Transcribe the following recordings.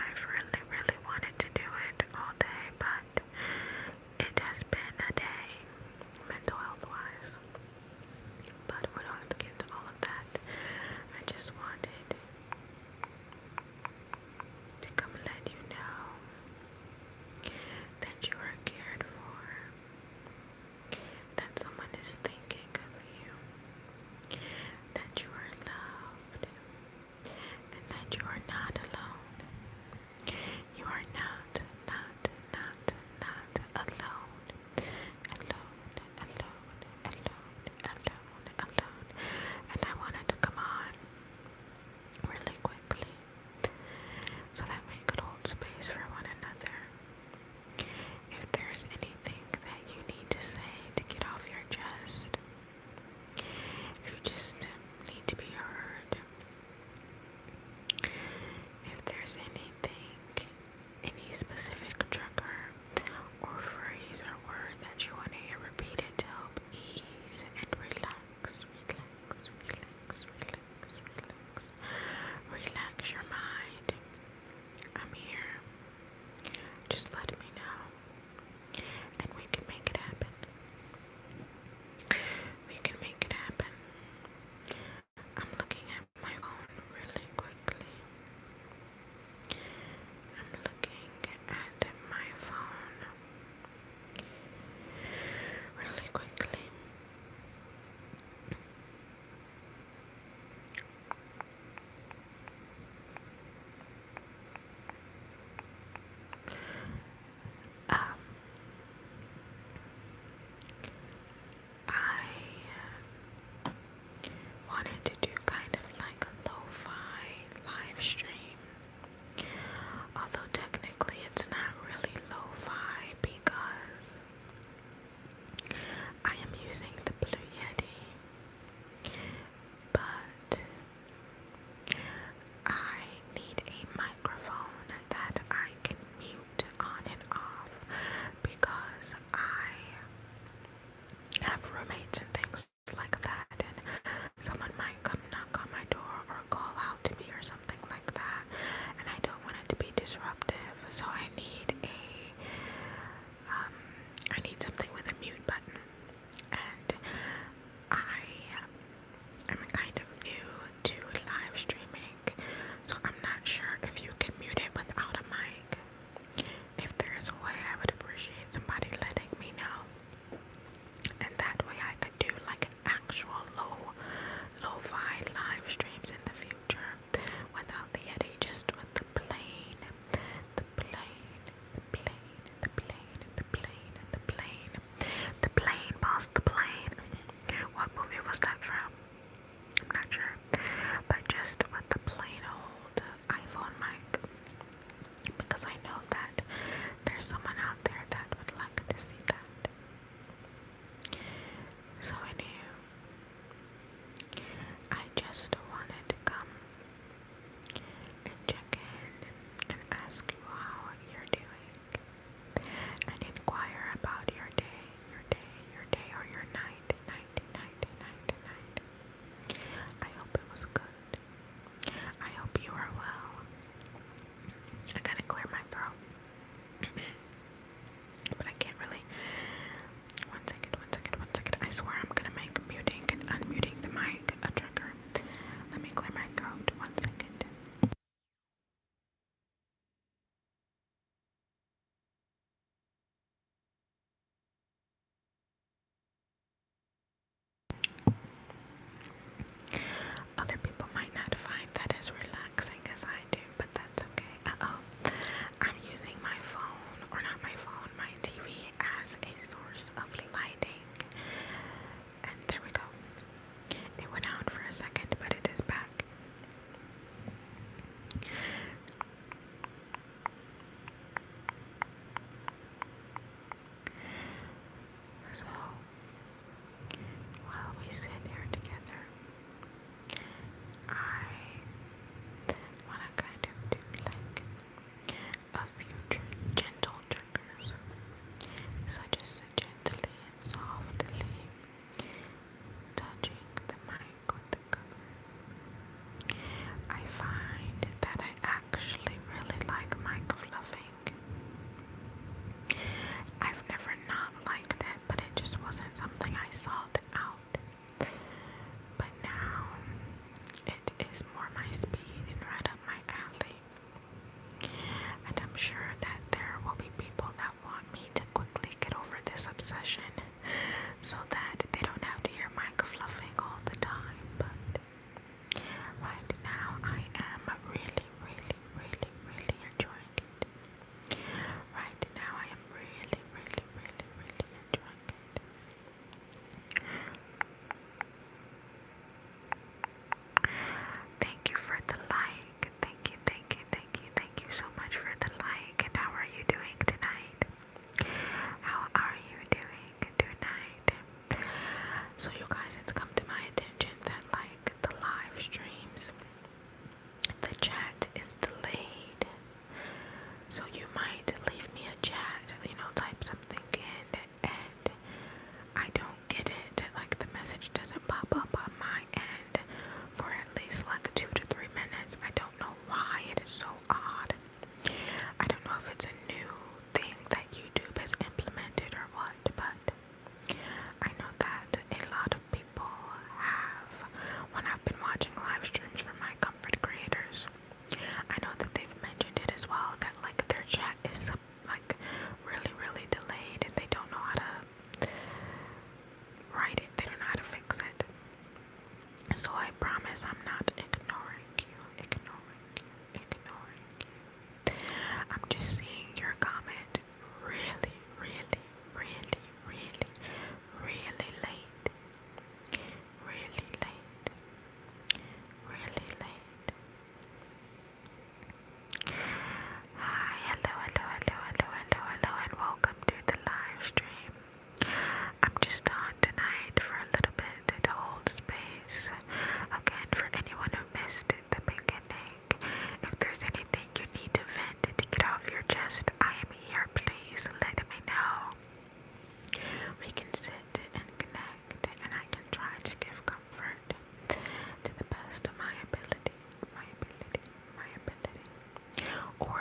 I've really, really wanted to do it all day, but it has been a day, mental health wise. But we don't have to get into all of that. I just wanted to come let you know that you are cared for, that someone is thinking of you, that you are loved, and that you are not alone.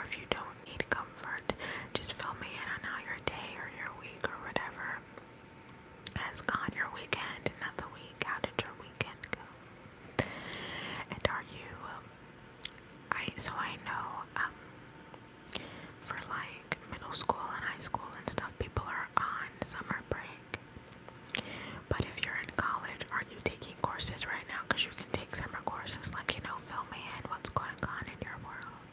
if you don't need comfort, just fill me in on how your day or your week or whatever has gone, your weekend, not the week. How did your weekend go? And are you, I know, for like middle school and high school and stuff, people are on summer break. But if you're in college, are you taking courses right now? Because you can take summer courses, like, fill me in what's going on in your world.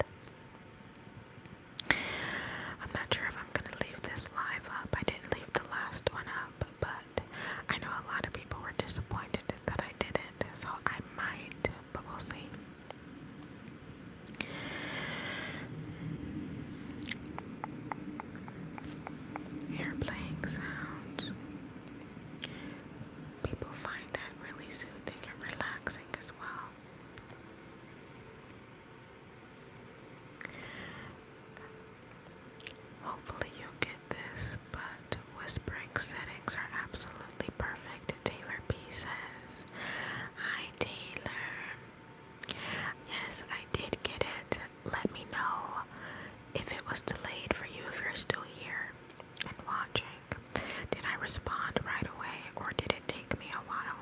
I'm not sure if I'm going to leave this live up. I didn't leave the last one up, but I know a lot of people were disappointed that I didn't, so I might, but we'll see. Airplane sounds. People find that really soothing and relaxing as well. Hopefully you'll get this, but whispering settings are absolutely perfect. Taylor B says, "Hi Taylor. Yes, I did get it. Let me know if it was delayed for you, if you're still here and watching. Did I respond right away or did it take me a while?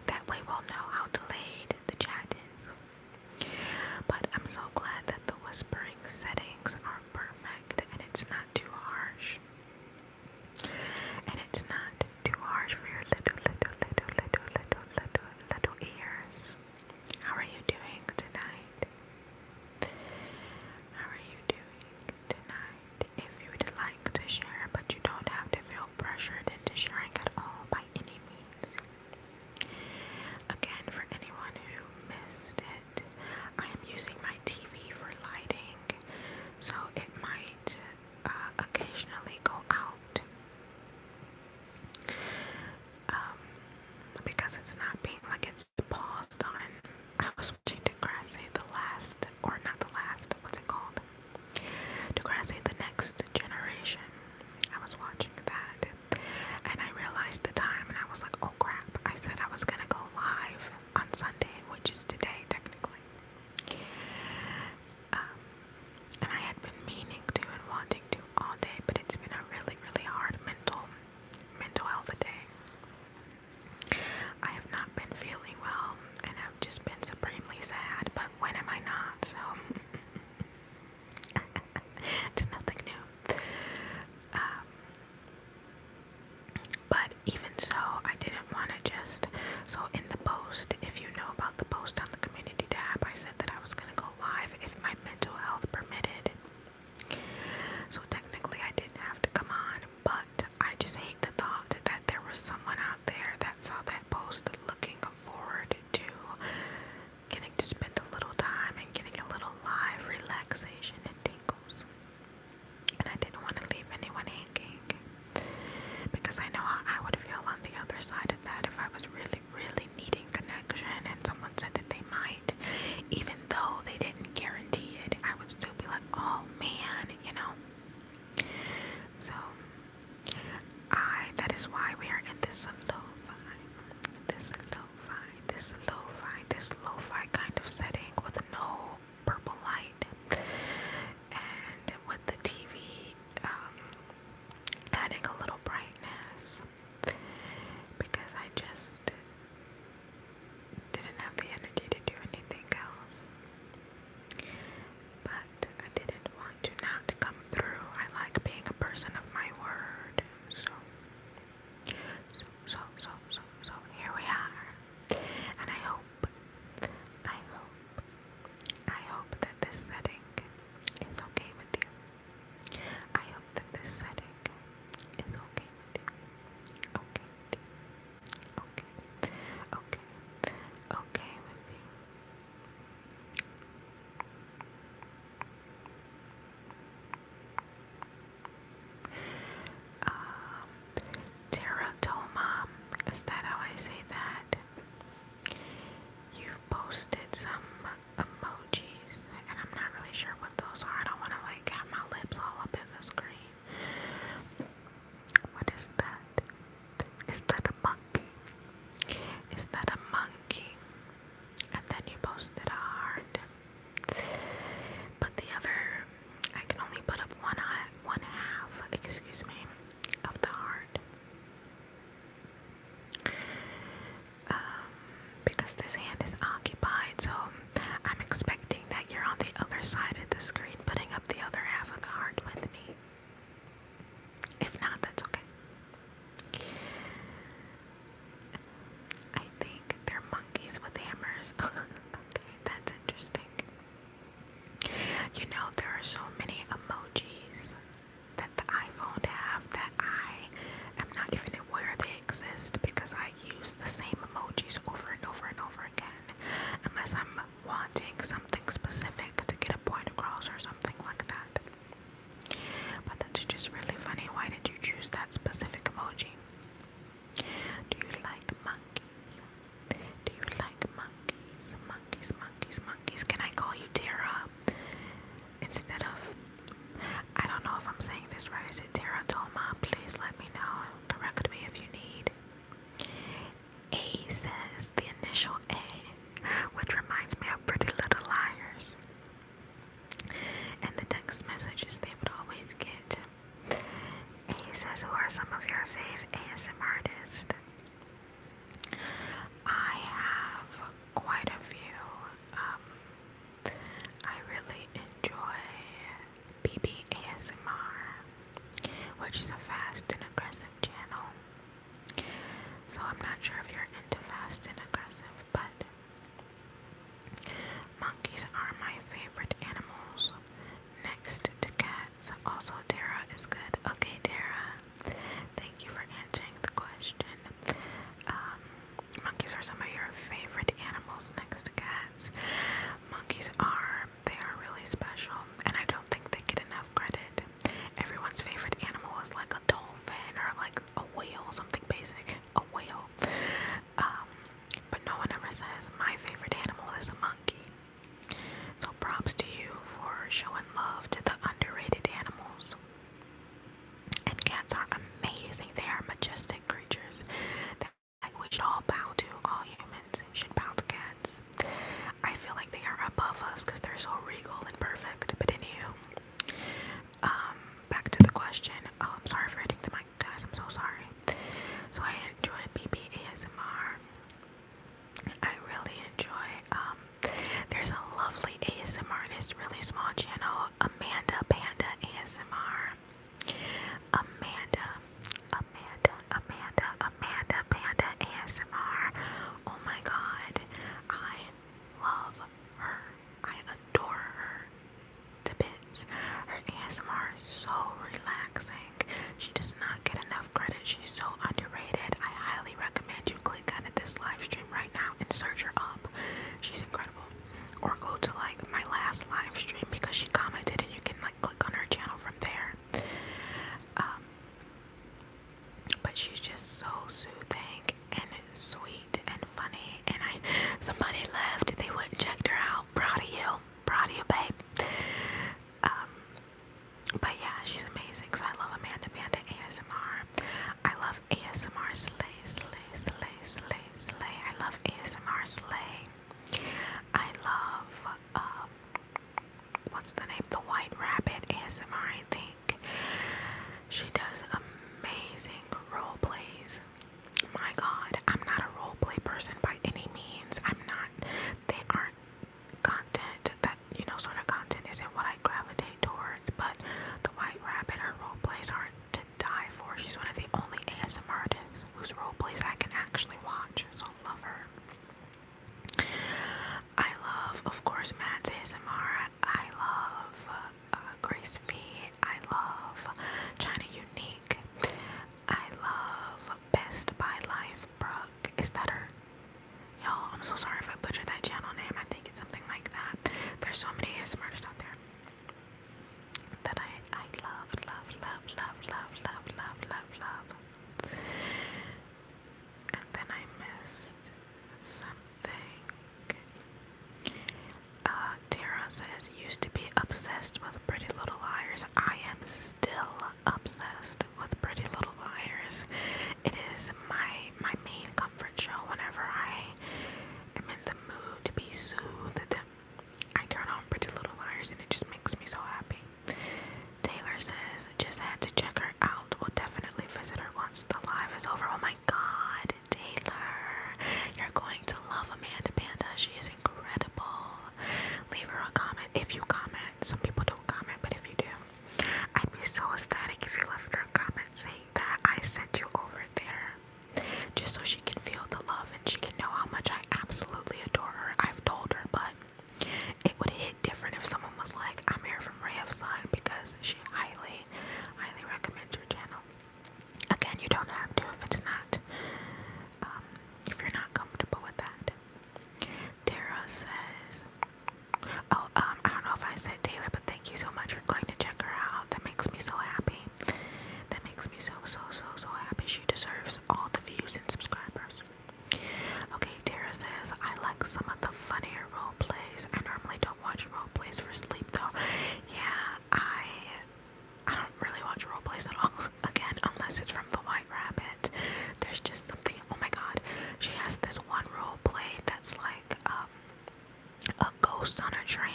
That way we'll know how delayed the chat is. But I'm so glad that the whispering settings are perfect and it's not too harsh. And it's not too harsh for your little ears. How are you doing tonight? How are you doing tonight? If you would like to share, but you don't have to feel pressured into sharing at all by any means. Again, for anyone who missed it, I am using my TV for lighting, so it might occasionally go out because it's not being like it's paused on. I was watching Degrassi the last, or not the last, what's it called? Degrassi the Next Generation. I was watching that and I realized the time and I was like, oh crap, I said I was gonna go live on Sunday, which is today technically. And I had been meaning to and wanting to all day, but it's been a really, really hard mental health day. I have not been feeling well and I've just been supremely sad, but when am I not? So it's nothing new. But even so, I didn't want to just, so in the post, if you know about the post on the community tab, I said that I was going to go live if my mental health permitted. So technically I didn't have to come on, but I just hate the thought that there was someone out there that saw that post looking forward to getting to spend a little time and getting a little live relaxation and tingles. And I didn't want to leave anyone hanging, because I know how I would feel on the other side of that if I was really, really needing connection and someone said that they might, even though they didn't guarantee it, I would still be like, oh man, So, that is why we are in this lo-fi kind of setting with no purple light and with the TV adding a little brightness, because I just didn't have the energy to do anything else. But I didn't want to not come through. I like being a person of my word. So here we are. And I hope that this setting is okay with you. I hope that this setting is okay with you. Okay with you. Okay with you. Teratoma, is that how I say that? You've posted some emojis, and I'm not really sure what those are. I don't want to like have my lips all up in the screen. What is that? Is that a monkey? Is that a monkey? And then you posted a heart. But the other side of the screen putting up the other half of the heart with me? If not, that's okay. I think they're monkeys with hammers. Okay, that's interesting. You know, there are so many emojis that the iPhone have that I am not even aware they exist because I use the same emojis over and over and over again, unless I'm wanting something specific to get a point across or something like that. But that's just really funny. Why did you choose that specific emoji? Do you like monkeys? Do you like monkeys? Monkeys, monkeys, monkeys. Can I call you Tara instead of, I don't know if I'm saying this right. Is it Teratoma? Please let me know. Correct me if you need. A says the initial A, which reminds me of Pretty Little Liars. And the text messages they would always get. A says, who are some of your fave ASM artists? I have quite a few. I really enjoy BB ASMR, which is a fast and aggressive channel. So I'm not sure if you're into fast and aggressive, but monkeys are my favorite animals, next to cats. Also, Tara is good. Okay, Tara, thank you for answering the question. Monkeys are some of your favorite animals next to cats. Monkeys they are really special, and I don't think they get enough credit. Everyone's favorite animal is like a dolphin or like a whale, something basic, a whale. But no one ever says my favorite animal is a monkey. So props to you for showing love to the underrated animals. And cats are amazing. They are majestic creatures that we should all bow to. All humans should bow to cats. I feel like they are above us because they're so regal and perfect. But anywho, back to the question. Oh, I'm sorry for hitting the mic, guys. I'm so sorry. So I enjoy BB ASMR. I really enjoy, there's a lovely ASMR artist, really small channel, Amanda Panda ASMR. Amanda Panda ASMR. Oh my god, I love her. I adore her to bits. Her ASMR is so relaxing. She does not get enough credit. She's so underrated. I highly recommend you click on this live stream right now and search her up. She's incredible. Or go to like my last live stream because she commented and you can like click on her channel from there. But she's just so soothing and sweet and funny. And somebody left. They went and checked her out. Proud of you, babe. But yeah, she's amazing. So I love Amanda Panda ASMR. I love ASMR Slay. I love ASMR Slay. I love, what's the name? The White Rabbit ASMR, I think. She does amazing role plays. My god, I'm not a role play person by any means. They aren't content that, sort of content isn't what I gravitate towards, but the White Rabbit, her role plays aren't to die for. She's one of the only ASMR artists whose role plays I can actually watch, so I love her. I love, of course, Matt's ASMR. I love Grace V. I love China Unique. I love Best by Life Brooke. Is that her? Y'all, I'm so sorry if I butchered that channel name. I think it's something like that. There's so many ASMR artists out there that I love. And then I missed something. Tara says, used to be obsessed with Pretty Little Liars. I am still obsessed with Pretty Little Liars. It is my main comfort show whenever I am in the mood to be soothed. I turn on Pretty Little Liars and it just makes me so happy. Taylor says, just had to check her out. We'll definitely visit her once the live is over. Oh my god, Taylor. You're going to love Amanda Panda. She is incredible. Leave her a comment. If you comment, said Taylor, but thank you so much for going to check her out. That makes me so happy. That makes me so happy. She deserves all the views and subscribers. Okay, Tara says, I like some of the funnier role plays. I normally don't watch role plays for sleep though. Yeah, I don't really watch role plays at all. Again, unless it's from the White Rabbit. There's just something. Oh my god, she has this one role play that's like a ghost on a train.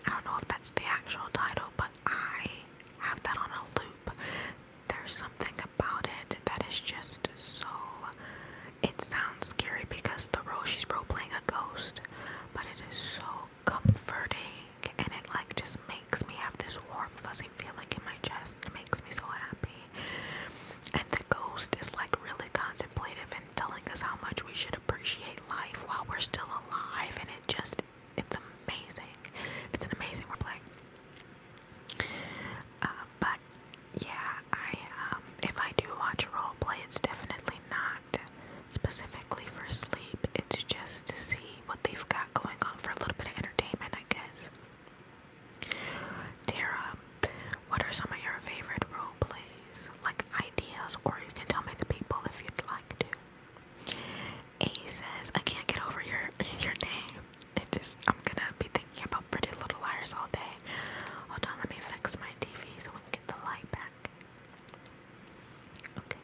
I don't know if that's the actual title, but I have that on a loop. There's something about it that is just so, it sounds scary because she's role playing a ghost, but it is so comforting, and it like just makes me have this warm fuzzy feeling in my chest. It makes me so happy. And the ghost is like really contemplative and telling us how much we should appreciate life while we're still alive, and it's amazing. It's an amazing role play. But yeah, if I do watch a role play, it's definitely not specifically for sleep. It's just to see what they've got going on for a little bit of entertainment, I guess. Tara, what are some of your favorite role plays? Like ideas, or you can tell me the people if you'd like to. A says, I can't get over your name. I'm gonna be thinking about Pretty Little Liars all day. Hold on, let me fix my TV so we can get the light back. Okay.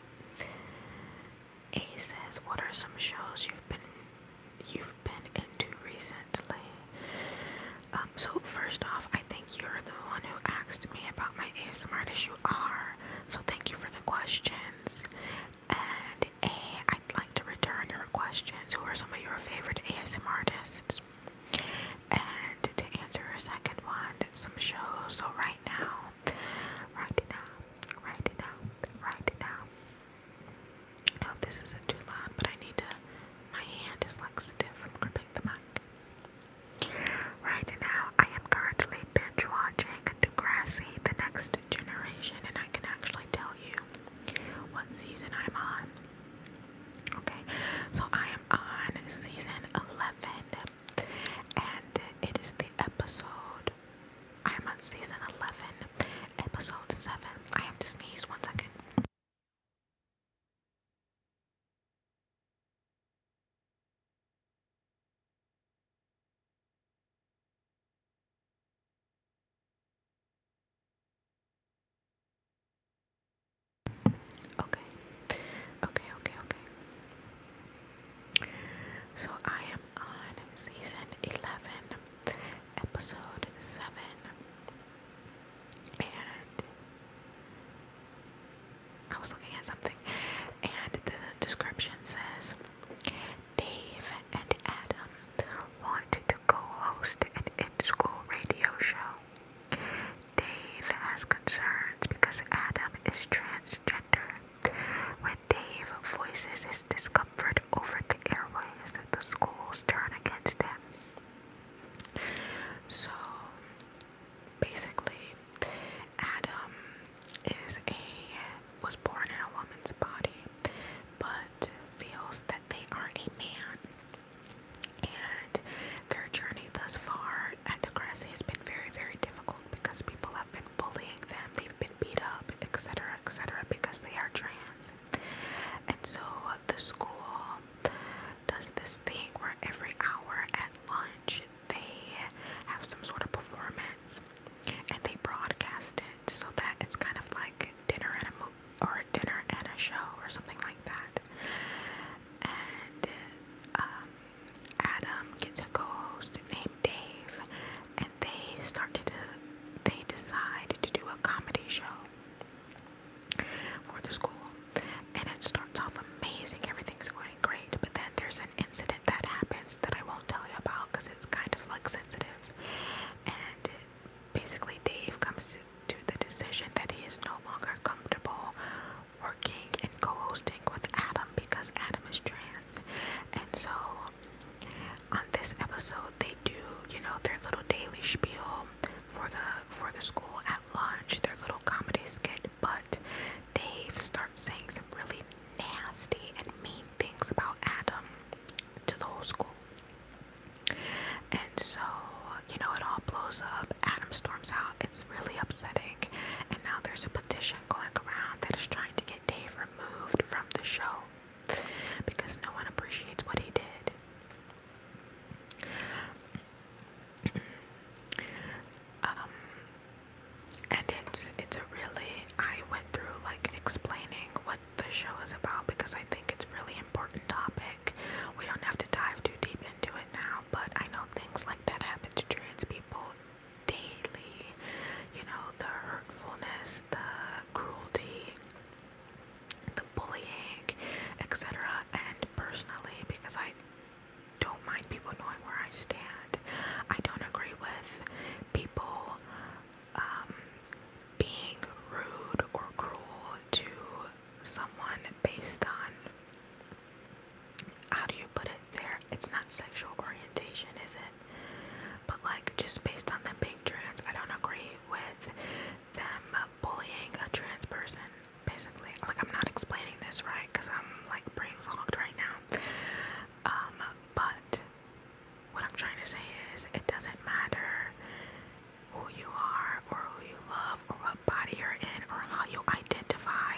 A says, what are some shows you've been into recently? So first off, I think you're the one who asked me about my ASMR artist. You are. So thank you for the questions. And A, I'd like to return your questions. Who are some of your favorite ASMR artists? And to answer your second one, some shows. So right now, oh, this isn't too loud, but my hand is like stiff from gripping the mic. Right now, I am currently binge watching Degrassi, The Next Generation, and I can actually tell you what season I'm on. Okay, so I am on season 11, and it is the episode. I am on season 11, episode 7. I have to sneeze 1 second. Okay. So I am on season 11, episode 7, and I was looking at something, and the description says, Dave and Adam want to co-host an in-school radio show. Dave has concerns because Adam is transgender. When Dave voices his discomfort over the airways, the schools turn against him. So basically, Adam was born in a woman's body, but feels that they are a man. And their journey thus far at Degrassi has been very, very difficult because people have been bullying them, they've been beat up, etc., because they are trans. And so the school does this thing where every hour at lunch they have some sort of performance, and they broadcast it so that it's kind of like dinner and a show or something like that. And Adam gets a co-host named Dave, and they decide to do a comedy show for the school. And it starts off amazing, everything's going great, but then there's an incident that happens that I won't tell you about because it's kind of like sensitive. And basically Dave comes to the decision that he is no longer comfortable working and co-hosting with Adam because Adam is trans. And so on this episode they do, their little daily spiel for the school at lunch, their little comedy skit, but Dave starts saying some really nasty and mean things about Adam to the whole school. And so, it all shows up, Adam storms out. It's really upsetting. And now there's a petition going around that is trying to get Dave removed from the show because no one appreciates what he did. And it's a really, I went through like explaining what the show is about because I think it's a really important topic. We don't have to dive too deep into it now, but I know things like that happen to trans people daily. You know, the hurtfulness, the cruelty, the bullying, etc. And personally, because I don't mind people knowing where I stand, I don't agree with people being rude or cruel to someone based on, how do you put it there? It's not sexual orientation, is it? But like just based on them being trans, I don't agree with them bullying a trans person, basically. Like, I'm not explaining this right because I'm like brain fogged right now. But what I'm trying to say is it doesn't matter who you are or who you love or what body you're in or how you identify.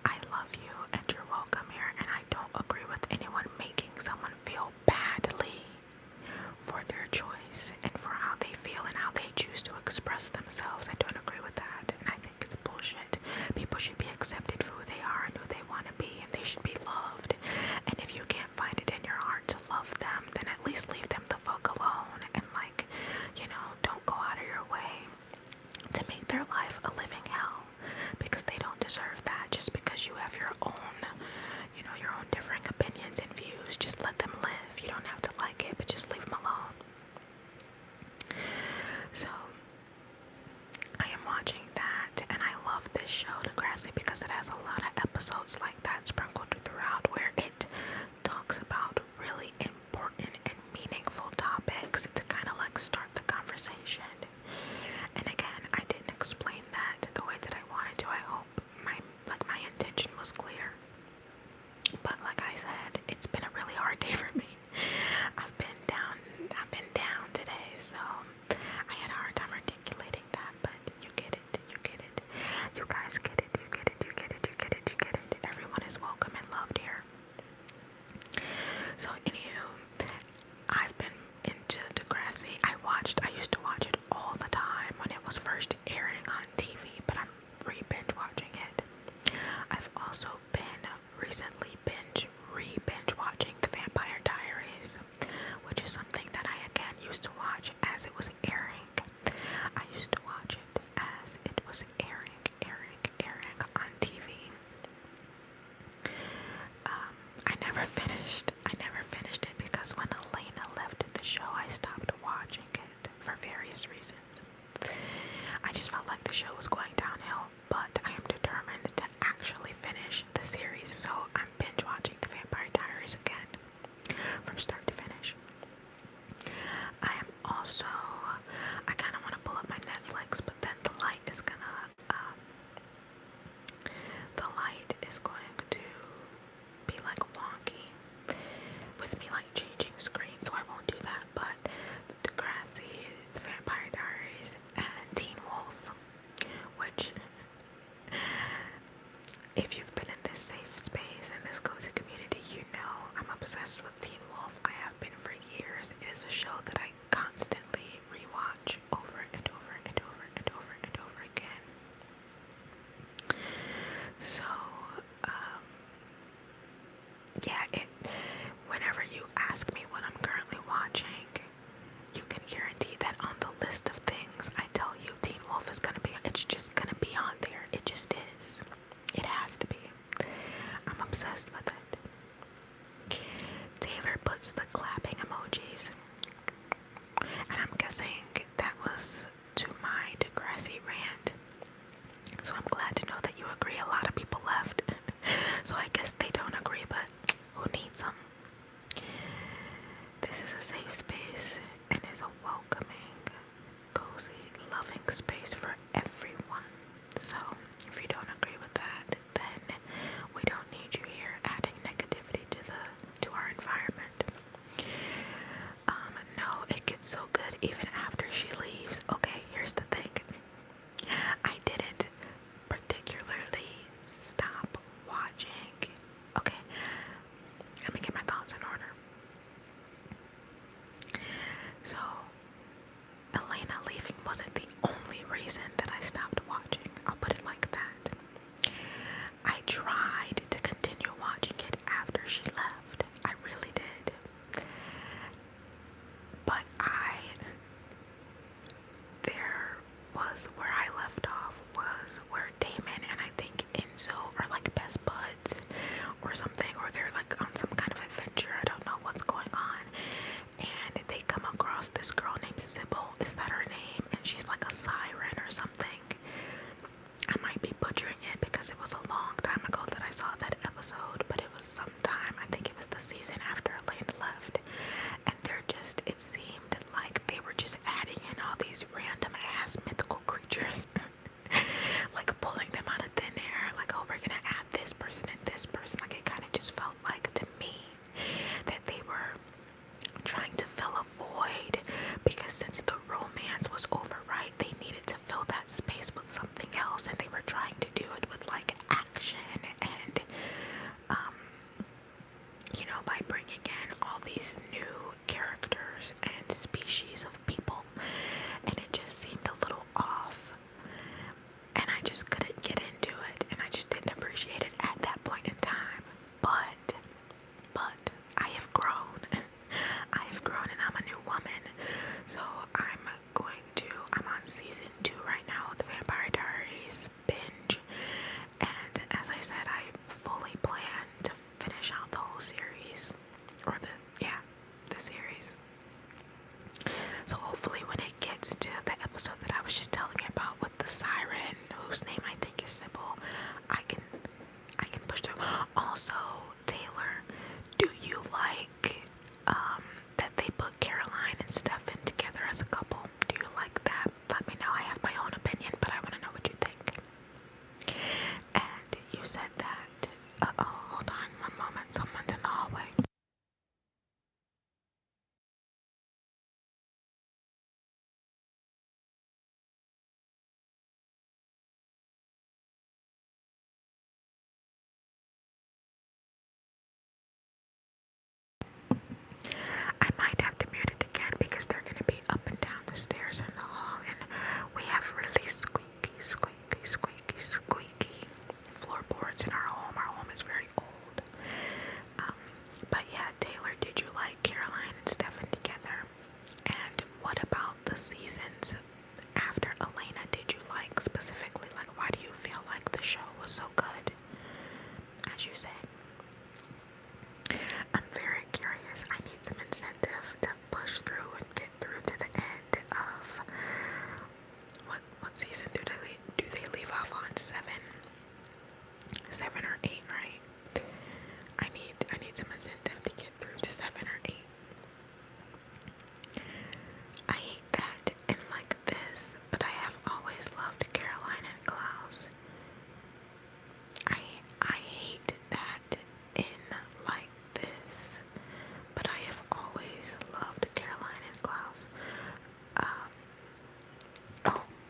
I love you and you're welcome here, and I don't agree with anyone making someone feel badly for their choice and for how they feel and how they choose to express themselves. I don't agree with that, and I think it's bullshit. People should be accepted for who they are and who they want to be, and they should be loved. And if you can't find it in your heart to love them, then at least leave them the fuck alone, and like, you know, don't go out of your way to make their life a living hell, because they don't deserve that. Just because you have your own, you know, your own differing opinions and views, just let them live. You don't have to like it, but just leave them alone. So I am watching that, and I love this show, Degrassi, because it has a lot of episodes like that sprinkled throughout where it talks about really important and meaningful topics to kind of like start the conversation. And again, I didn't explain that the way that I wanted to. I hope my intention was clear. But like I said, it's been a really hard day for me. I've been down today, so I had a hard time articulating that, but you get it. You guys get it. You get it. Everyone is welcome and loved here. So anywho, I've been into Degrassi. I used to watch it all the time when it was first airing on TV, but I'm re-binge watching it. I've also been recently re-binge watching The Vampire Diaries, which is something that I again used to watch as it was airing. I used to watch it as it was airing on TV. I never finished it because when Elena left the show, I stopped watching it for various reasons. I just felt like the show was going downhill, but I am determined to actually finish the series, so I'm binge watching The Vampire Diaries again, from start to finish. I kind of want to pull up my Netflix, but then the light is going to be like wonky with me like changing screens, so I won't do that. But Degrassi, The Vampire Diaries, and Teen Wolf, which, if you've been in this safe space and this cozy community, you know I'm obsessed with Teen Wolf. I have been for years. It is a show that I constantly rewatch over and over and over and over and over again. So, whenever you ask me what I'm currently watching, you can guarantee that on the list of things I tell you Teen Wolf is gonna be, it's just gonna be on there. It just is. It has to be. I'm obsessed with it. Taylor puts the clapping emojis, and I'm guessing that was to my Degrassi rant. So I'm glad to know that you agree. A lot of people left, so I guess they don't agree, but who needs them? This is a safe space and is a welcoming, cozy, loving space for everyone. So if you don't agree with that, then we don't need you here adding negativity to our environment. No, it gets so good even after she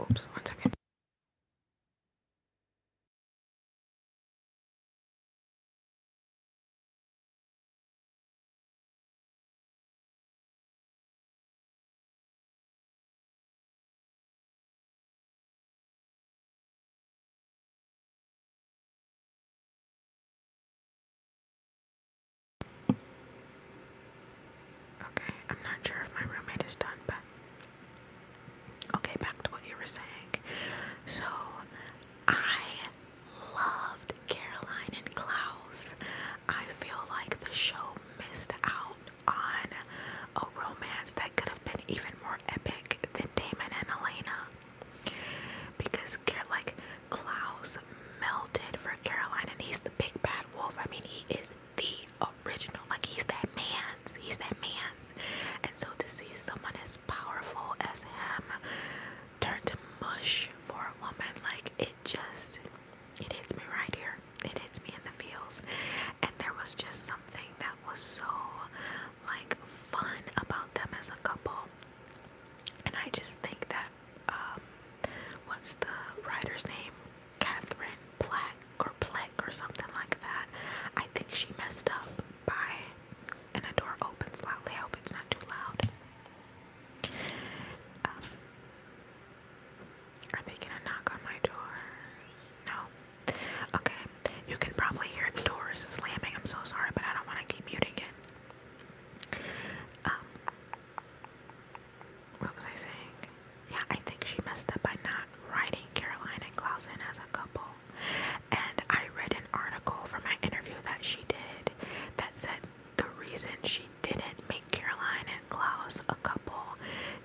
Oops, 1 second. Okay, I'm not sure if my roommate is done, but okay, back to what you were saying. So, I loved Caroline and Klaus. I feel like the show missed out on a romance that could have been even more epic than Damon and Elena. Because, like, Klaus melted for Caroline, and he's the big bad wolf. I mean, he is the original. Like, he's that man's. He's that man's. And so to see someone as powerful as him turn to mush for a woman, like, it hits me right here. It hits me in the feels. And there was just something that was so, like, fun about them as a couple. And I just think that, what's the writer's name? Catherine Pleck or something like that. I think she messed up by, and a door opens loudly. I hope it's not too loud. Are they gonna knock on my door? No. Okay, you can probably hear the doors slamming. I'm so sorry, but I don't want to keep muting it. What was I saying? Yeah, I think she messed up by not writing Caroline and Klaus in as a couple. And I read an article from my interview that she did that said the reason she didn't make Caroline and Klaus a couple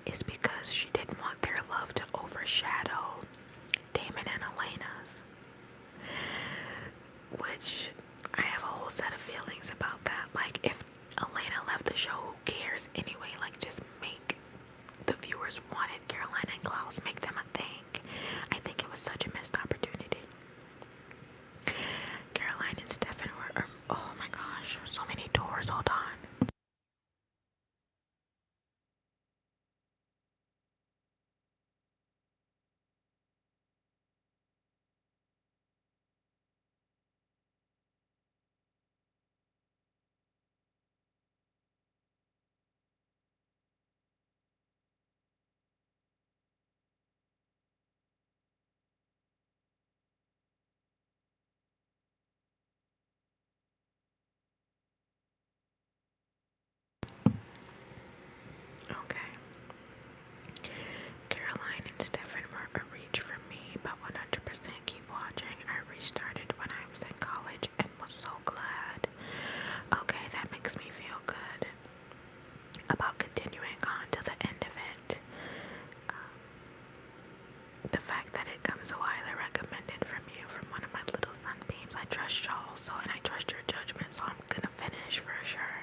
is because she didn't want their love to overshadow Damon and Elena's. Which I have a whole set of feelings about that. Like, if Elena left the show, who cares anyway? Like, just make the viewers wanted Caroline and Klaus, make them a thing. I think it was such a missed opportunity. Caroline and Stefan were, oh my gosh, so many doors, hold on. Okay. Caroline and Stefan were a reach for me, but 100% keep watching. I restarted when I was in college and was so glad. Okay, that makes me feel good about continuing on to the end of it. The fact that it comes so highly recommended from you, from one of my little sunbeams. I trust y'all, so, and I trust your judgment, so I'm gonna finish for sure.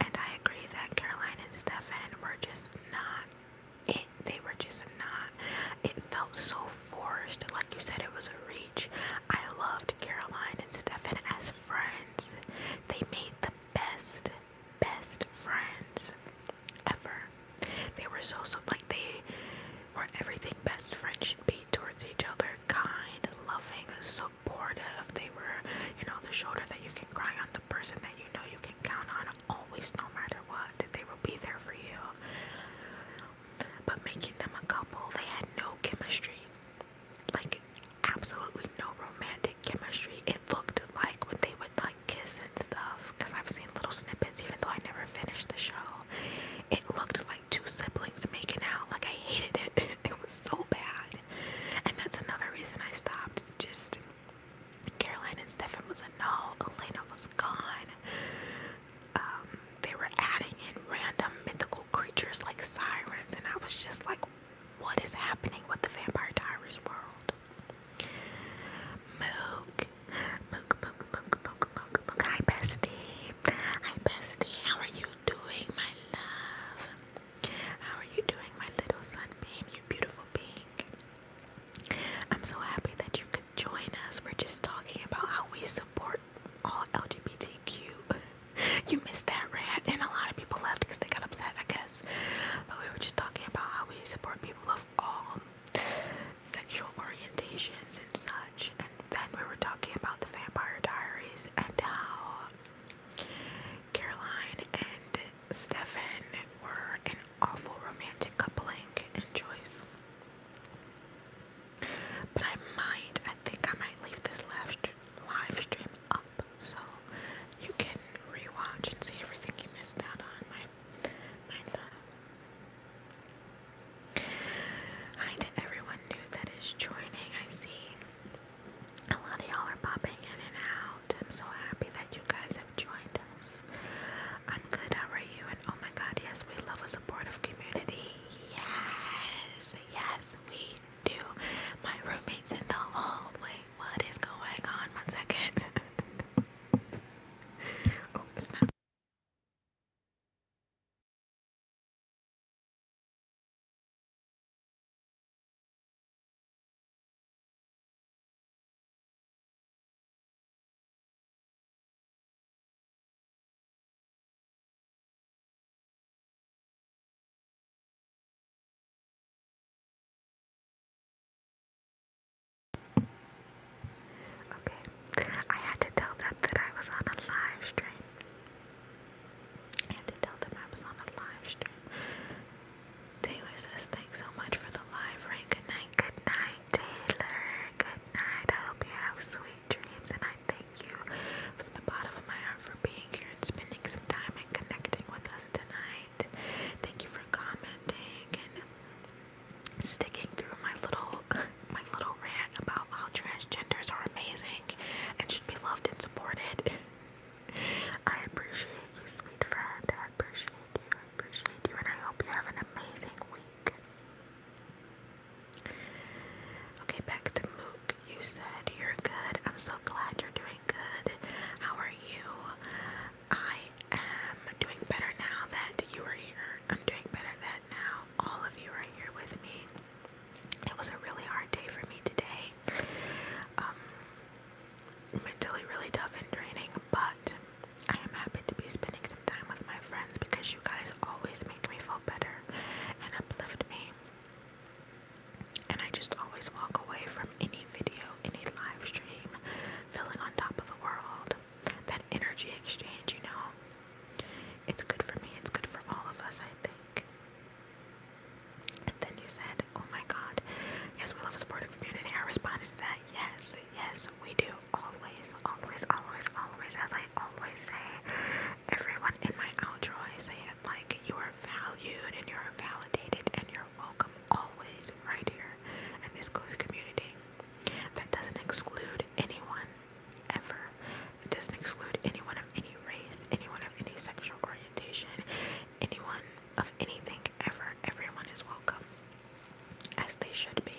And I agree that Caroline and Stefan were just not it. They were just not. It felt so forced. Like you said, it was a reach. I loved Caroline and Stefan as friends. They made the best friends ever. They were so like, they were everything best friends should be towards each other. Kind, loving, supportive. They were, the shoulder that you can cry on, the person that you know you can count on always, no matter what. They will be there for you. But making them a couple, they had no chemistry. Like, absolutely no romantic chemistry. It looked like when they would, like, kiss and stuff, because I've seen little snippets, even though I never finished the show. It looked like two siblings making out. Like, I hated it. It was so bad. And that's another reason I stopped. Just, Caroline and Stefan was a no. Elena was gone. They were adding in random mythical creatures like sirens, and I was just like, what is happening with the Vampire Diaries world? Mook. Hi, bestie. Hi, bestie. How are you doing, my love? How are you doing, my little sunbeam, you beautiful being? I'm so happy that you could join us. We're just talking about how we support all LGBTQ. You missed that rant, and a lot of people left because they got upset, I guess. But we were just talking about how we support people of all sexual orientations and such. And then we were talking about the Vampire Diaries and how Caroline and Stefan were an awful romantic coupling in choice. But I think I might leave this live stream up so you can rewatch and see everything you missed out on, my love. Hi to everyone new that is joining. I see a lot of y'all are popping in and out. I'm so happy that you guys have joined us. I'm good, how are you? And oh my god, yes, we love a supportive community. Yes, we do. My roommate's in the hallway. What is going on? 1 second. Oh, it's not. Okay. I had to tell them that I was on a live stream. Taylor says, thanks so much for the live rain. Good night, Taylor. Good night. I hope you have sweet dreams, and I thank you from the bottom of my heart for being here and spending some time and connecting with us tonight. Thank you for commenting and sticking through my little rant about how transgenders are amazing and should be loved and supported. I appreciate you, sweet friend. I appreciate you, and I hope you have an amazing week. Okay, back to Mook. You said you're good. I'm so glad you're doing good. How are you? I am doing better now that you are here. I'm doing better that now all of you are here with me. It was a really hard day for me today. Mentally really tough and draining, but I am happy to be spending some time with my friends because you guys always make me feel better and uplift me. And I just always walk away from any video, any live stream, feeling on top of the world. That energy exchange, you know, it's good for me, it's good for all of us, I think. And then you said, oh my god, yes, we love a supportive community. I responded to that, yes, we do, always, as I always say. Everyone in my outro, I say it like, you are valued and you're validated and you're welcome always right here in this cozy community. That doesn't exclude anyone, ever. It doesn't exclude anyone of any race, anyone of any sexual orientation, anyone of anything, ever. Everyone is welcome, as they should be.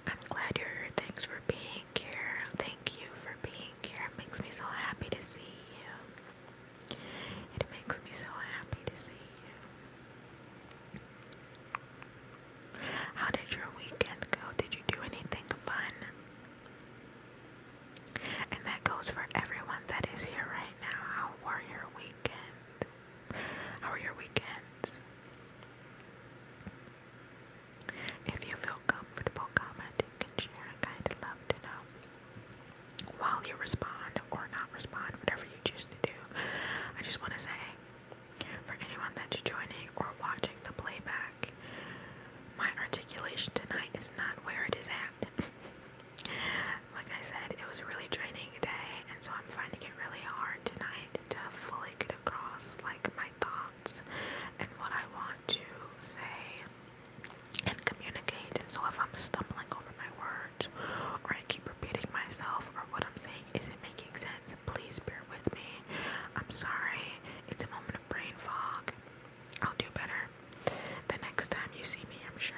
I'm glad you're here. Thanks for being here. Thank you for being here. It makes me so happy to see you. It makes me so happy to see you. How did your weekend go? Did you do anything fun? And that goes for everyone that is here right now. How were your weekends? How are your weekends? If you feel comfortable commenting and sharing, I'd love to know. While you respond or not respond, whatever you choose to do, I just want to say, for anyone that's joining or watching the playback, my articulation tonight is not where it is at. Like I said, it was a really draining day, and so I'm finding it really hard tonight to fully get across like my thoughts and what I want to say and communicate. And so if I'm stumbling over my words or I keep repeating myself or what I'm saying isn't making sense, please bear with me. I'm sorry. It's a moment of brain fog. I'll do better the next time you see me, I'm sure.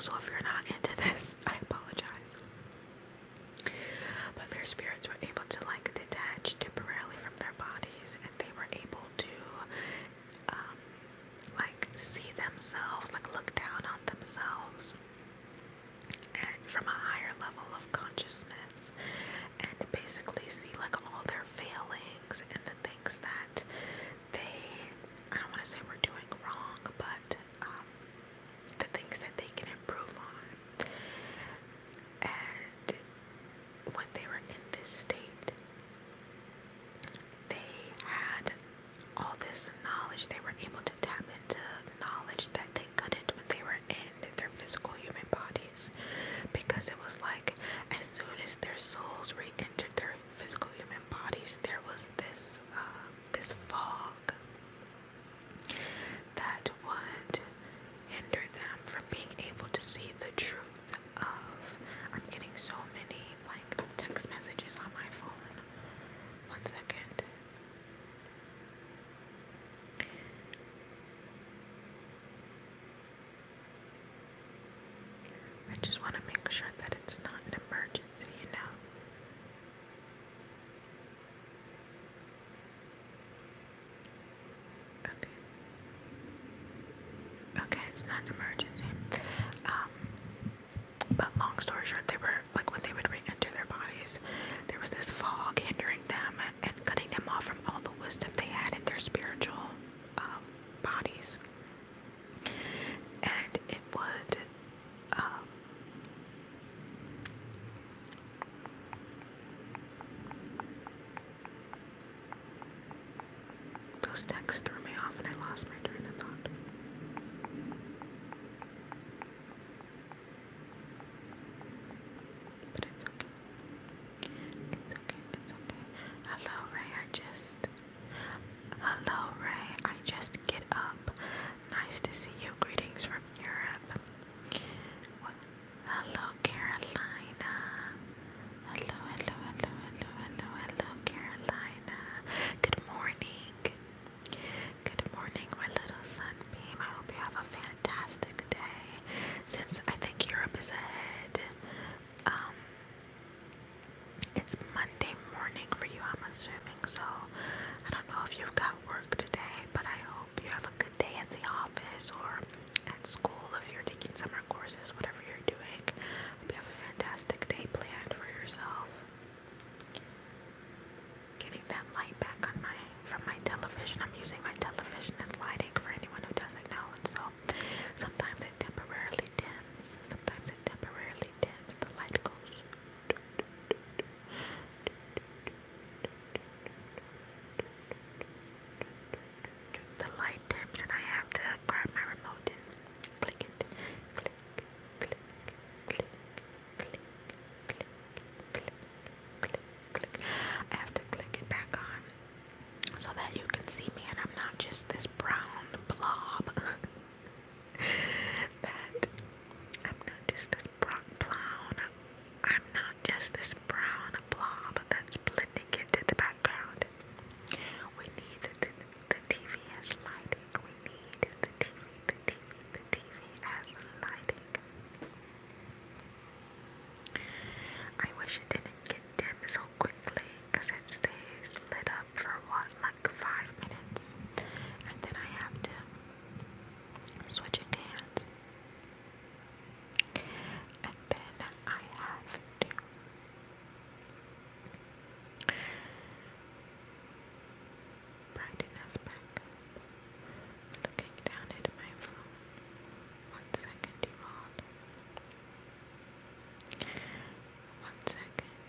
so if you're not into this, I apologize. But their spirits were able to like detach temporarily from their bodies, and they were able to like see themselves, like look down on themselves, and from a higher level of consciousness, and basically see like all their failings and the things that they, I don't want to say we're doing wrong, but the things that they can improve on. And when they were in this state, they had all this knowledge. They were able to tap into knowledge that they couldn't when they were in their physical human bodies, because it was like as soon as their souls re-entered their physical human bodies, there was this this fog that would hinder them from being able to see the truth of, I'm getting so many like text messages on my phone. 1 second. I just want to make sure that it's not an emergency, you know? Okay, it's not an emergency. But long story short, they were, like when they would re-enter their bodies, there was this fog hindering them and cutting them off from all the wisdom they had in their spiritual bodies. And it would those texts threw me off and I lost my train of thought. But it's okay. It's okay. It's okay. Hello, Ray. Hello, Ray. I just get up. Nice to see you. Greetings from Europe. What? Hello, Carolina. Hello, Carolina. Good morning. Good morning, my little sunbeam. I hope you have a fantastic day. Since I think Europe is ahead, it's Monday morning for you, I'm assuming. So I don't know if you've got work today, but I hope you have a good day in the office or at school if you're taking summer courses, whatever you're doing. Hope you have a fantastic day planned for yourself. Getting that light back on from my television. I'm using my television as lighting for anyone who doesn't know, and so sometimes it temporarily dims. Sometimes it temporarily dims. The light goes. The light dims and I have to grab my remote and click it. Click, click, click, click, click, click, click, click. I have to click it back on so that you can see me and I'm not just this brown blob. I'm not just this brown blob that's blending into the background. We need the TV as lighting. We need the TV as lighting. I wish it didn't get dim so quickly, because it stays lit up for what, like 5 minutes, and then I have to switch it hands, and then I have to brighten us back up. Looking down at my phone. 1 second, you all. 1 second.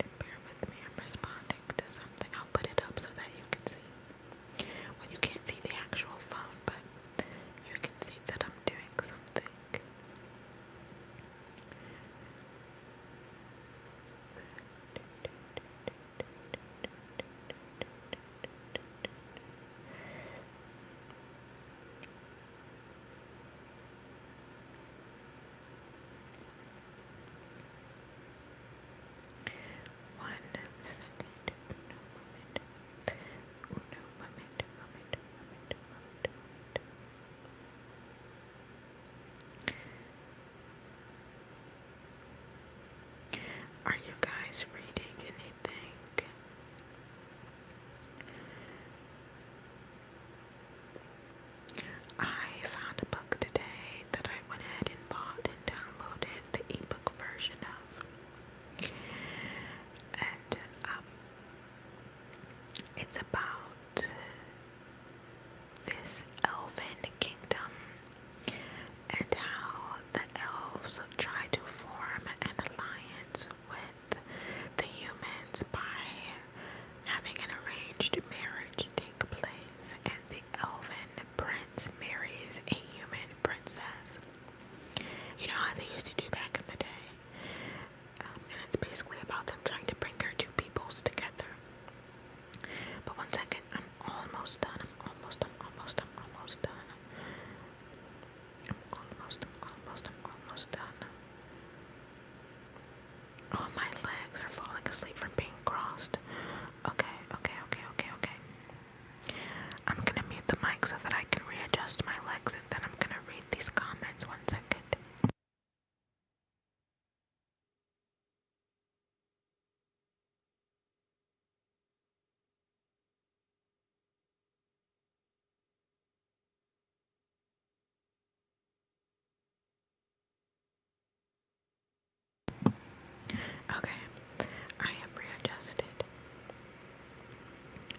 You know how they used to do back in the day. And it's basically about them trying to bring their two peoples together. But one second, I'm almost done. I'm almost done. Oh, my legs are falling asleep from being crossed. Okay. I'm gonna mute the mic so that I can readjust my legs, and then I'm gonna read these comments. One second. Okay, I have readjusted.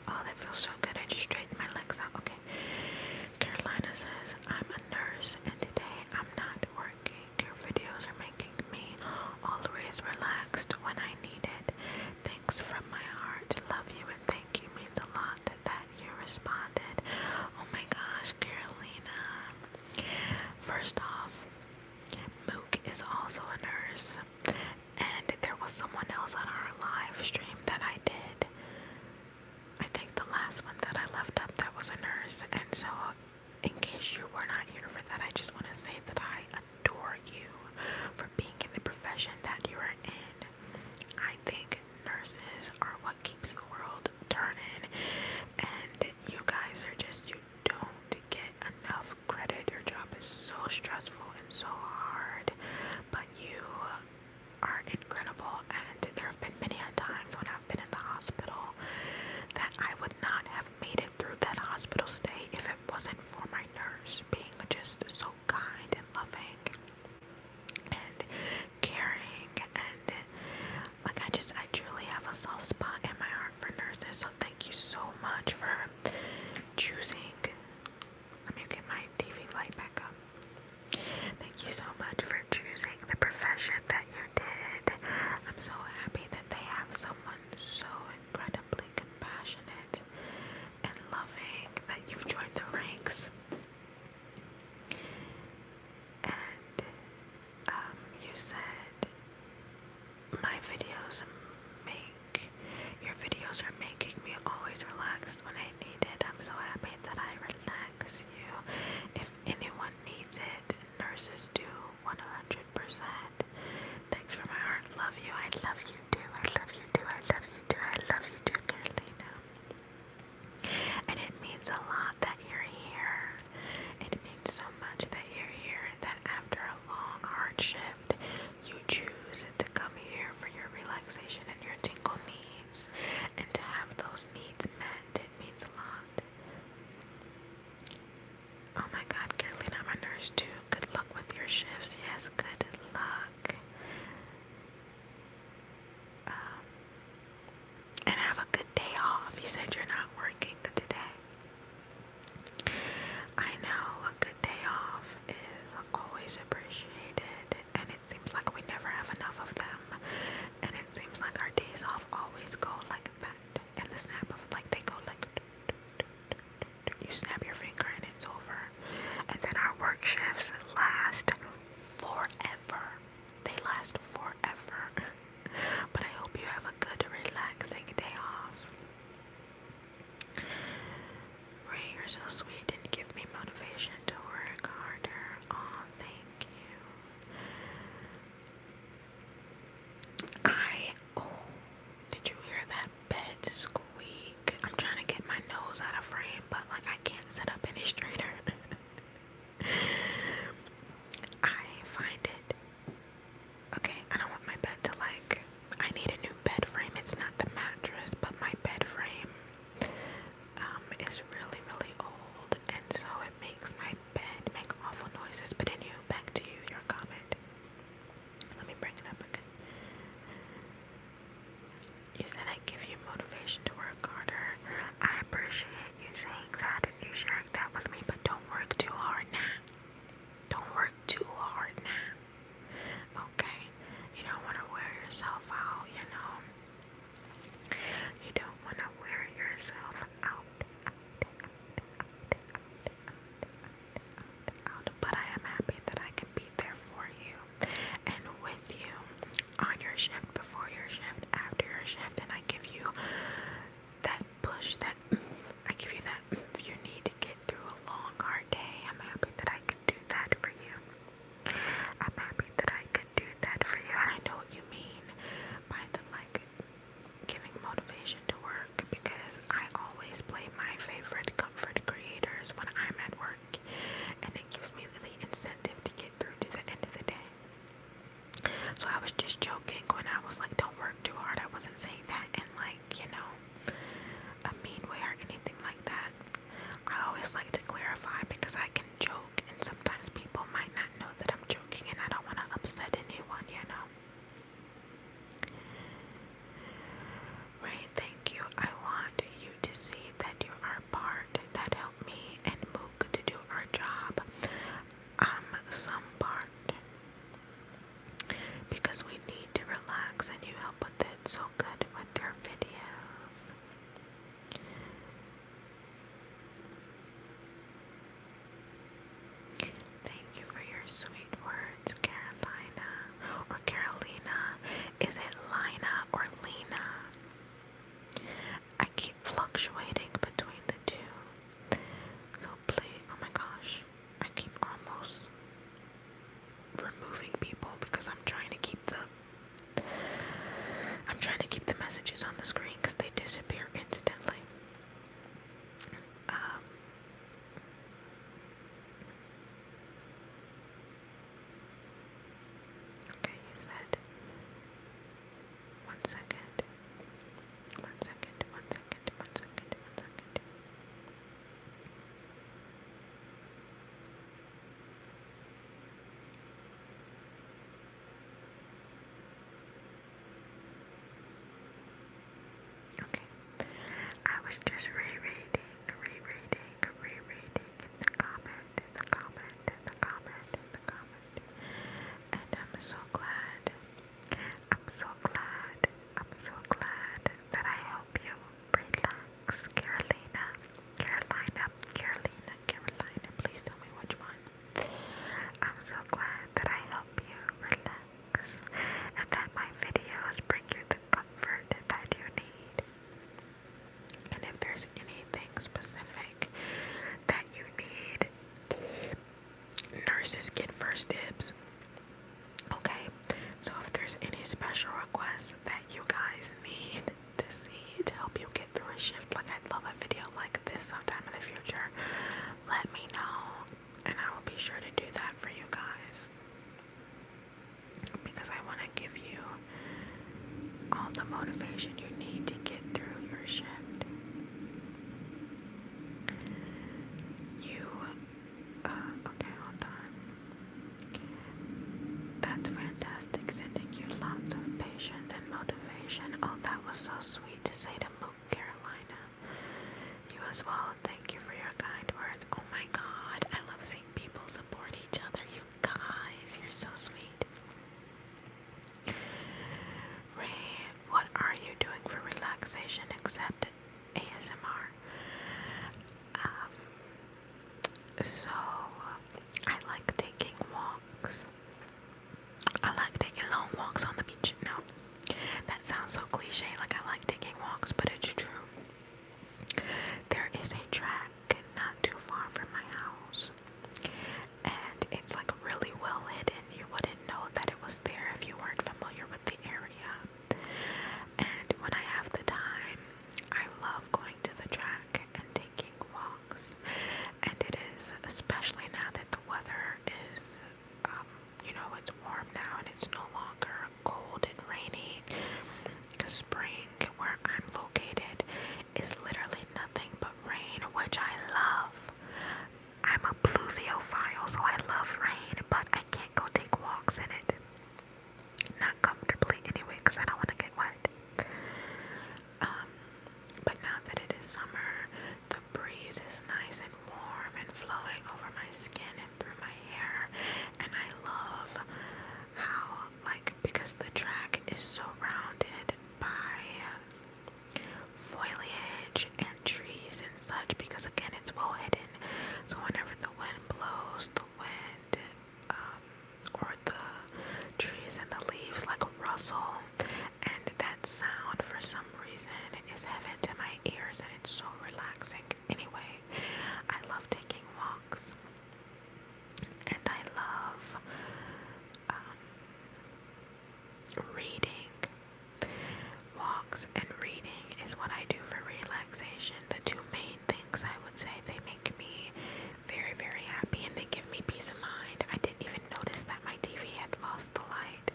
Oh, that feels so good. I just straightened my legs out. Okay. Carolina says, I'm a nurse and today I'm not working. Your videos are making me always relaxed when I need it. Thanks from my heart. Love you and thank you means a lot that you responded. Oh my gosh, Carolina. First off, Mook is also a nurse. And there was someone else on our live stream that I did. I think the last one that I left up that was a nurse. And so, in case you were not here for that, I just want to say that I adore you for being in the profession that you are in. I think nurses are what keeps the world turning. And you guys are just, you don't get enough credit. Your job is so stressful and so hard. But you are incredible, and there have been many times when I've been in the hospital that I would not have made it through that hospital stay if it wasn't for my nurse being just so kind and loving and caring, and like I truly have a soft spot in my heart for nurses, so thank you so much for choosing. Let me get my TV light back up. Thank you so much for choosing the profession that you did. I'm so happy that they have someone so incredibly compassionate and loving that you've joined the ranks. And you said your videos are making me always relaxed when I need it. I'm so happy that I relax you. If anyone needs it, nurses do 100%. Thanks for my heart. Love you. I love you too. I love you too. I love you too. I love you too, Carolina. And it means a lot that you're here. It means so much that you're here, that after a long, hard shift, you choose to come here for your relaxation and your tingle needs. And to have those needs met, it means a lot. Oh my God, Carolina, I'm a nurse too. Good luck with your shifts. Yes, good luck. And have a good day off. You said you're not working today. I know a good day off is always appreciated, and it seems like we never have enough of them. And it seems like our days off always go like that. And the snap of, like, they go like, you snap your finger and it's over. And then our work shifts last forever. They last forever. But I hope you have a good, relaxing day off. Ray, you're so sweet and give me motivation to work harder. Oh, thank you. Did you hear that bed squeak? I'm trying to get my nose out of frame, but like I can't sit up any straighter. I find it. Okay, I don't want my bed to I need a new bed frame. It's not the mattress, but my bed frame is really, really old, and so it makes my bed make awful noises. But anyway, back to you, your comment. Let me bring it up again. You said I give you motivation to work harder. I appreciate you saying that and you sharing that with me, but don't work too hard now. Don't work too hard now. Okay? You don't want to wear yourself out, you know? You don't want to wear yourself out. But I am happy that I can be there for you. So I was just joking when I was like, don't work too hard. I wasn't saying that in like, you know, a mean way or anything like that. I always like to clarify because I can joke and sometimes people might not know that I'm joking and I don't want to upset anyone, you know. Right, thank you. I want you to see that you are part that helped me and Mook to do our job. I'm some part because we need to relax and you help with it so good with your videos. Thank you for your sweet words, Carolina or Carolina. Is it Lina or Lena? I keep fluctuating between the two. So please, oh my gosh, I keep almost removing people because I'm trying to keep the messages on the screen because they disappear instantly. Okay, you said 1 second. 1 second, 1 second, 1 second, 1 second. Okay. I was just rereading the comment. And I'm so glad that I help you relax. Carolina, please tell me which one. I'm so glad that I help you relax and that my videos bring you the comfort that you need. And if there's anything specific that you need, nurses get first dibs. Okay, so if there's any special requests that you guys need to see to help you get through a shift, like I'd love a video like this sometime in the future, let me know and I will be sure to do that for you guys, because I want to give you all the motivation you need to get through your shift. Okay, hold on. That's fantastic. Sending you lots of patience and motivation. Oh, that was so sweet to say to Mook, Carolina. You as well. Thank you for your kind words. Oh my God, I love seeing people support each other. You guys, you're so sweet. Ray, what are you doing for relaxation except ASMR? So I like taking walks. I like taking long walks on the beach. No, that sounds so cliche, like I like taking walks, but it's true. There is a track not too far from my house, and it's like really well hidden. You wouldn't know that it was there if you weren't familiar with the area. And when I have the time, I love going to the track and taking walks. And it is, especially now that the weather is, you know, it's warm now and it's no longer cold and rainy. Because spring, where I'm located, is literally nothing but rain, which I love. I'm a pluviophile, so I love rain, but I can't go take walks in it. Not comfortably anyway, because I don't want to get wet. But now that it is summer, the breeze is nice and warm and flowing over my skin and through my hair, and I love how, like, because the track is surrounded by foliage and trees and such, because again it's well hidden, so whenever the wind blows, the wind or the trees and the leaves like rustle, and that sound for some reason is heaven to my ears, and it's so relaxing. Anyway, I love taking walks, and I love reading. Walks and reading is what I do for relaxation. The two main things I would say. They make me very, very happy and they give me peace of mind. I didn't even notice that my TV had lost the light.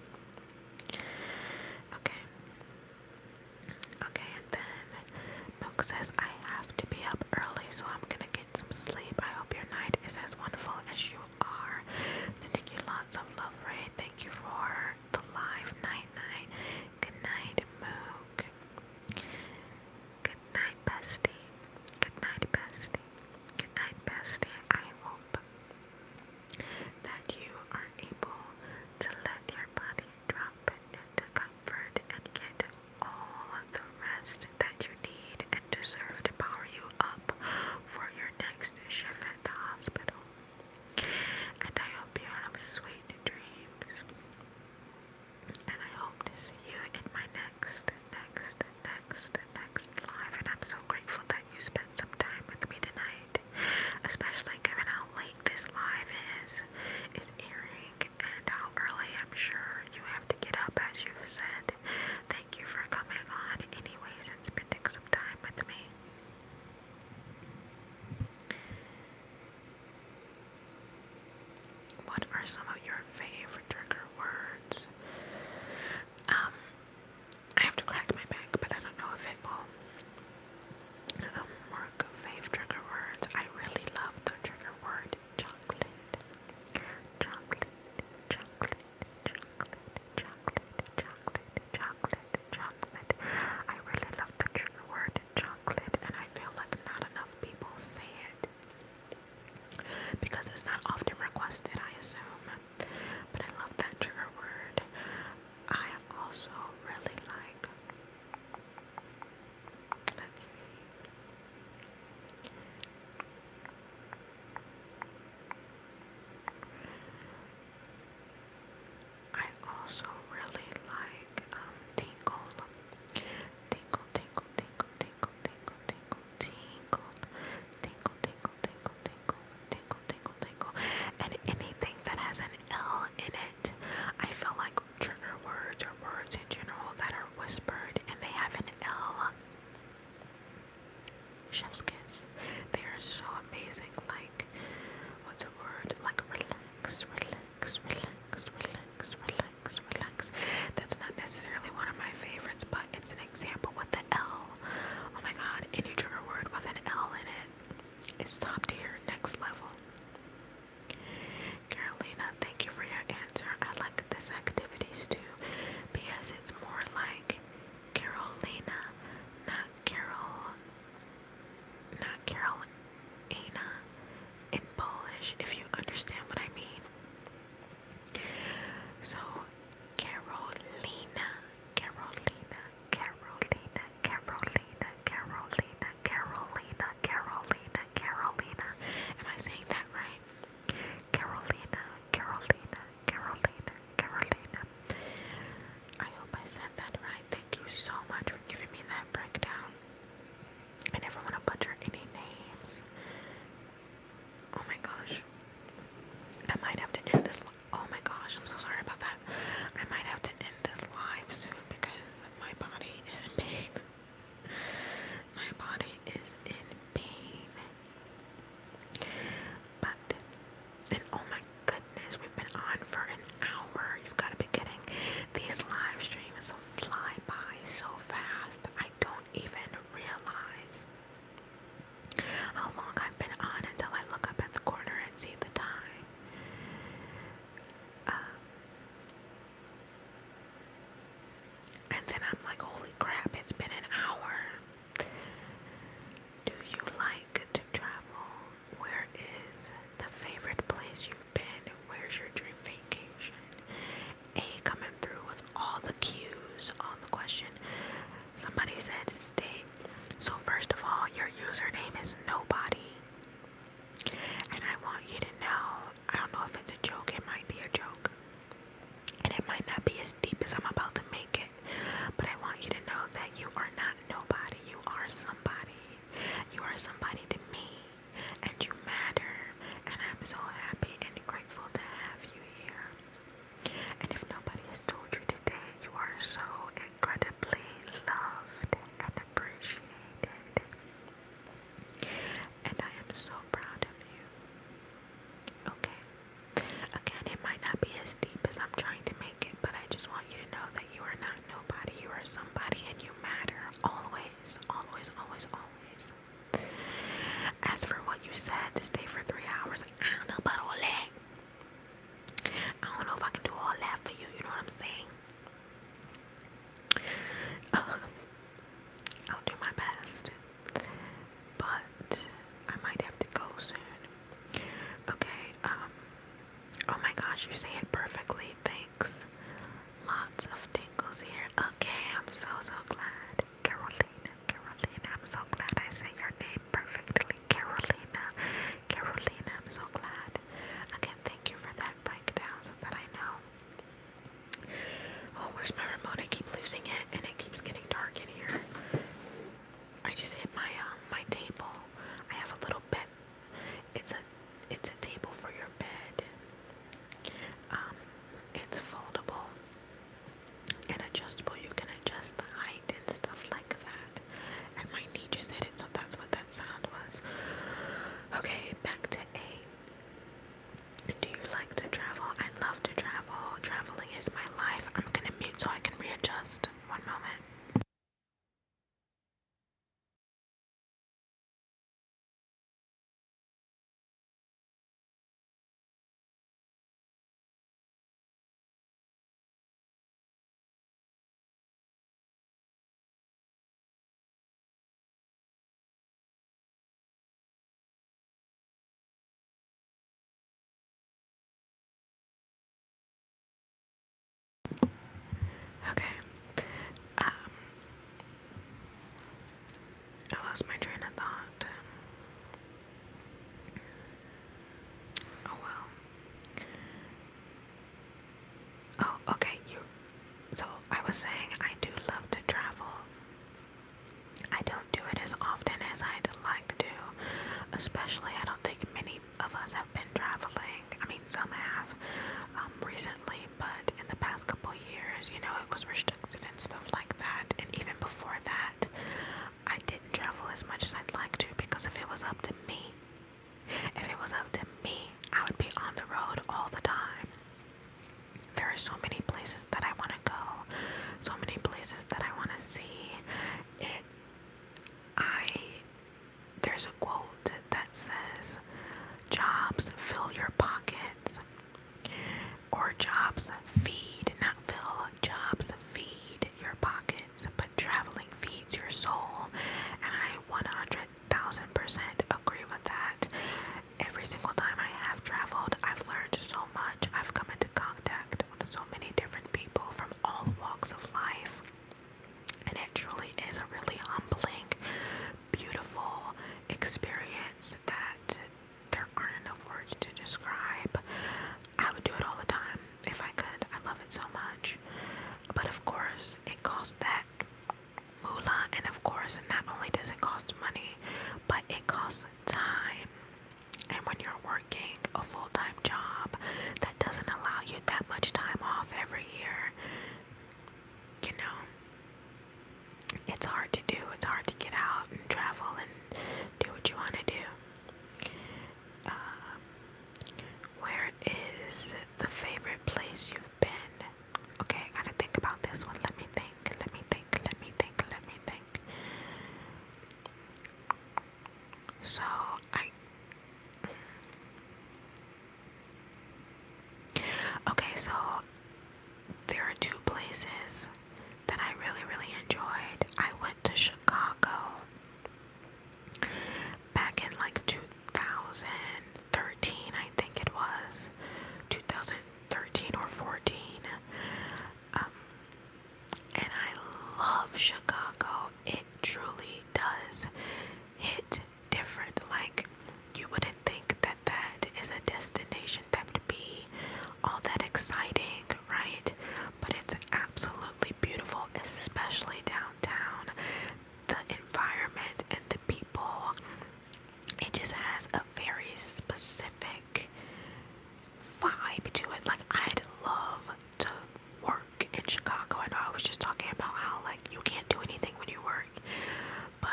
hour. You've got to be kidding. These live streams fly by so fast. I don't even realize how long I've been on until I look up at the corner and see the time. And then I'm like, holy crap, it's been an hour. Do you like to travel? Where is the favorite place you've been? Where's your dream vacation? A coming through with all the cues on the question. Somebody said stay. So first of all, your username is nobody. And I want you to know, I don't know if it's a joke, it might be a joke. And it might not be as deep as I'm about to make it. But I want you to know that you are not nobody. You are somebody. You are somebody to me. And you matter. And I'm so happy and grateful to have you here. And if nobody has told you today, you are so incredibly loved and appreciated. And I am so proud of you. Okay? Again, it might not be as deep as I'm trying to make it, but I just want you to know that you are not nobody. You are somebody and you matter. Always, always, always, always. As for what you said, to stay for 3 hours, I don't know about all that. I don't know if I can do all that for you, you know what I'm saying? I'll do my best. But I might have to go soon. Okay, oh my gosh, you say it perfectly. Thanks. Lots of tingles here. Okay, I'm so glad. Carolina, I'm so glad I say your name perfectly. Carolina, I'm so glad. Again, thank you for that breakdown so that I know. Oh, where's my remote? I keep losing it and it keeps getting dark in here. I just hit my table. I have a little bed. It's a table for your bed. It's foldable and adjustable. You can adjust the height and stuff like that. And my knee just hit it, so that's what that sound was. Okay, back to A. Do you like to travel? I love to travel. Traveling is my life. I'm gonna mute so I can readjust. One moment. Okay. I lost my train of thought. Oh well. Oh, okay, so I was saying I do love to travel. I don't do it as often as I'd like to. Especially, I don't think many of us have been traveling. I mean, some have recently, but in the past couple years, you know, it was restricted and stuff like that. And even before that, I didn't travel as much as love Chicago. It truly does hit different. Like, you wouldn't think that that is a destination that would be all that exciting, right? But it's absolutely beautiful, especially downtown. The environment and the people, it just has a very specific vibe to it. Like, I'd love to work in Chicago. I know I was just talking about how, like, you can't do anything when you work, but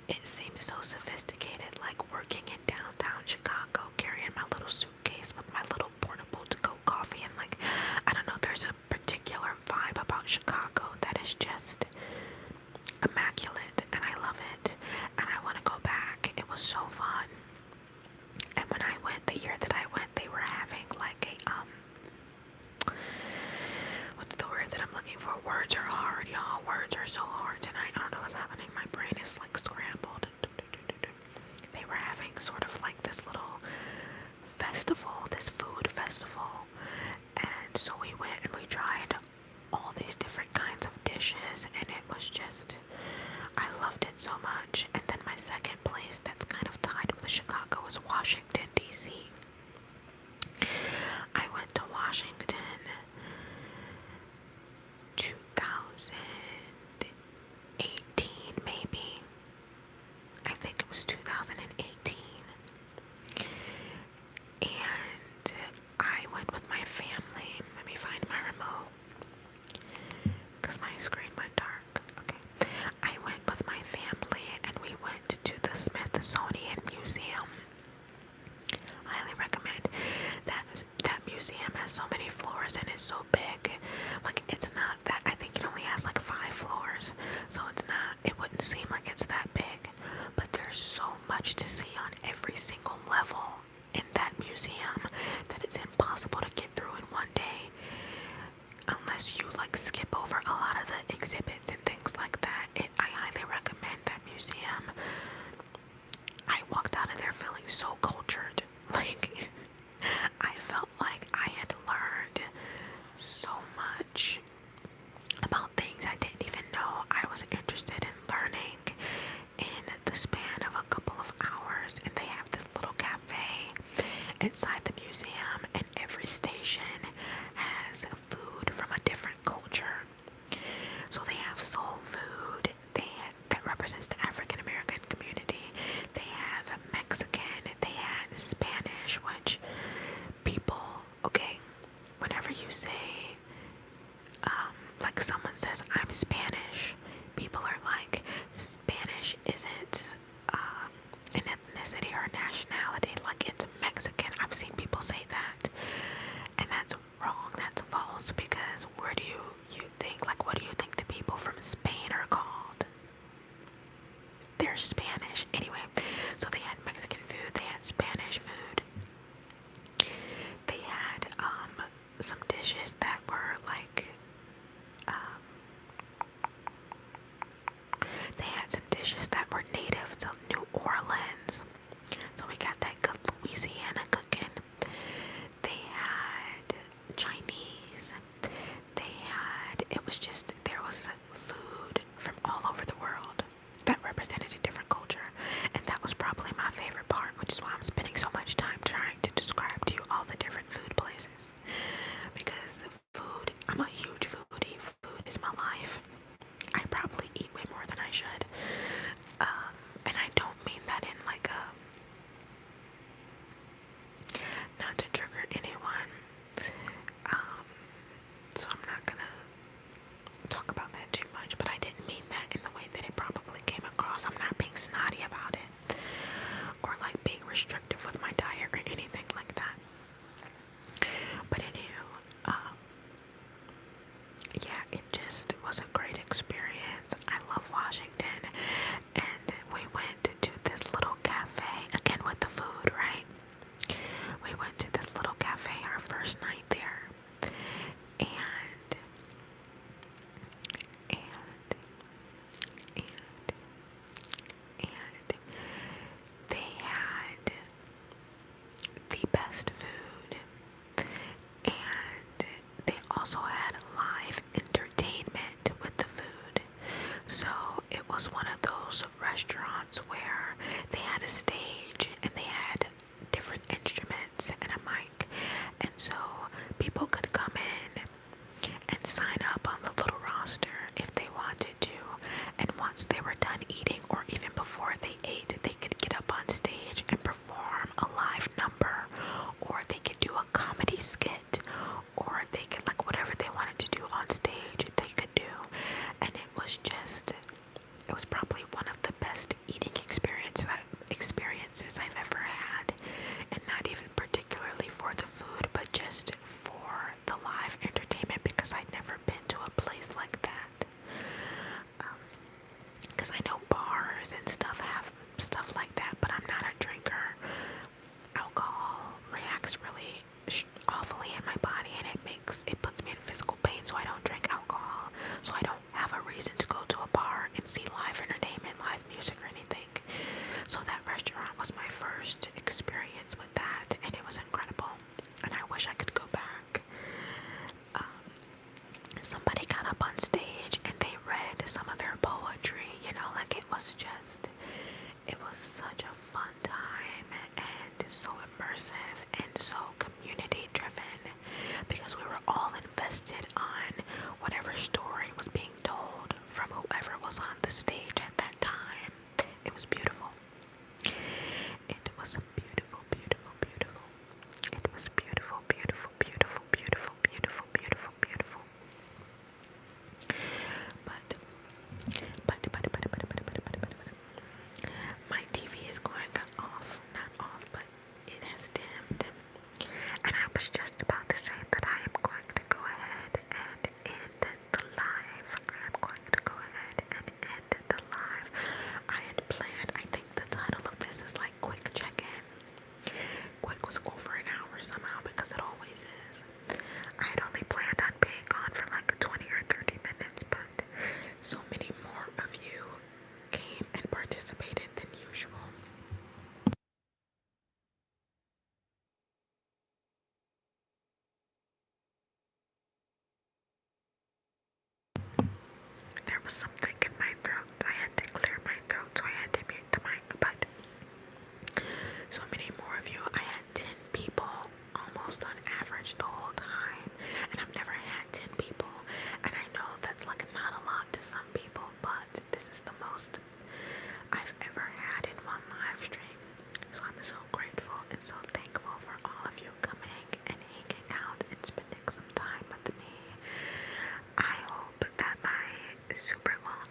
it seems so sophisticated, like working in downtown Chicago, carrying my little suitcase with my little portable to-go coffee, and like, I don't know, there's a particular vibe about Chicago that is just immaculate, and I love it, and I want to go back. It was so fun. And when I went, the year that I went, they were having like a what's the word that I'm looking for? Words are hard, y'all. Words are so hard tonight. I don't know what's happening. My brain is like scrambled. They were having sort of like this little festival, this food festival. And so we went and we tried all these different kinds of dishes, and it was just, I loved it so much. And then my second place that's kind of tied with Chicago is Washington, D.C. I went to Washington 2018, maybe. I think it was 2018. And I went with my family. Let me find my remote, because my screen went dark. Okay. I went with my family and we went to the Smithsonian Museum. Highly recommend. That museum has so many floors and it's so big. Like, it's not that, I think it only has like 5 floors, so it wouldn't seem like it's that big, but there's so much to see on every single level in that museum that it's impossible to get through in one day unless you like skip over a lot of the exhibits and things like that. I highly recommend that museum. I walked out of there feeling so cultured. Like, I felt like I had learned so much about things I didn't even know I was interested in learning in the span of a couple of hours. And they have this little cafe inside the museum, and every station has food from a different culture. So they have soul food that represents the African American community. They have Mexican, they had Spanish, which people, okay, whenever you say, like someone says, I'm Spanish, people are like, Spanish isn't an ethnicity or a nationality, like it's Mexican. I've seen people say that, and that's wrong, that's false, because where do you think, like, what do you think the people from Spain are called? They're Spanish. Anyway, so they had Mexican food, they had Spanish food, they had some dishes that were like they had some dishes that were native to New Orleans, so we got that good Louisiana cooking. They had Chinese, there was food from all over the world that represented a different culture, and that was probably my favorite part, which is why I'm spending so much time trying to describe to you all the different food places, because food, I'm a huge foodie. Food is my life. I probably eat way more than I should, and I don't mean that in like a, not to trigger anyone, so I'm not gonna talk about that too much, but I didn't mean that in the way that it probably came across. I'm not being snotty about it, or like being restrictive with my diet or anything like that. But anywho, yeah, it just was a great experience. I love Washington, and we went to this little cafe, again with the food, right? We went to this little cafe our first night there, and they had the best food, and they also had live entertainment with was one of those restaurants where they had a stage and they had different instruments and a mic, and so people could come in and sign up on the little roster if they wanted to, and once they were done eating or even before they ate, they could get up on stage and perform a live number, or they could do a comedy skit, or they could, like, whatever they wanted to do on stage they could do. And it was probably one of the best eating experiences I've ever had, and not even particularly for the food, but just for the live entertainment, because I'd never been to a place like that. Because I know bars and stuff have stuff like that, but I'm not a drinker. Alcohol reacts really awfully in my body, and it puts me in physical pain, so I don't drink alcohol. So I don't have a reason to go to a bar and see live entertainment, live music, or anything. So that restaurant was my first experience with that, and it was incredible, and I wish I could go back. Somebody got up on stage and they read some of their poetry, like it was such a fun time, and so immersive and so community driven, because we were all invested on whatever story was being told from whoever was on the stage at that time. It was beautiful. It was beautiful, beautiful, beautiful. It was beautiful, beautiful, beautiful, beautiful, beautiful, beautiful, beautiful. My TV is going off, not off, but it has dimmed. And I was just about to say that I am going to go ahead and end the live. I am going to go ahead and end the live. I had planned, I think the title of this is like quick check-in. Quick was over an hour somehow, because it always is. I had only planned on being gone for like 20 or 30 minutes, but so many more of you came and participated than usual. There was something in my throat. I had to clear my throat, so I had to mute the mic, but so many more of you. I had 10 people almost on average the whole time, and I've never had 10 people, and I know that's like not a lot to some people, but this is the most I've ever had in one live stream. So I'm so grateful and so thankful for all of you coming and hanging out and spending some time with me. I hope that my super long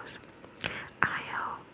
videos. I hope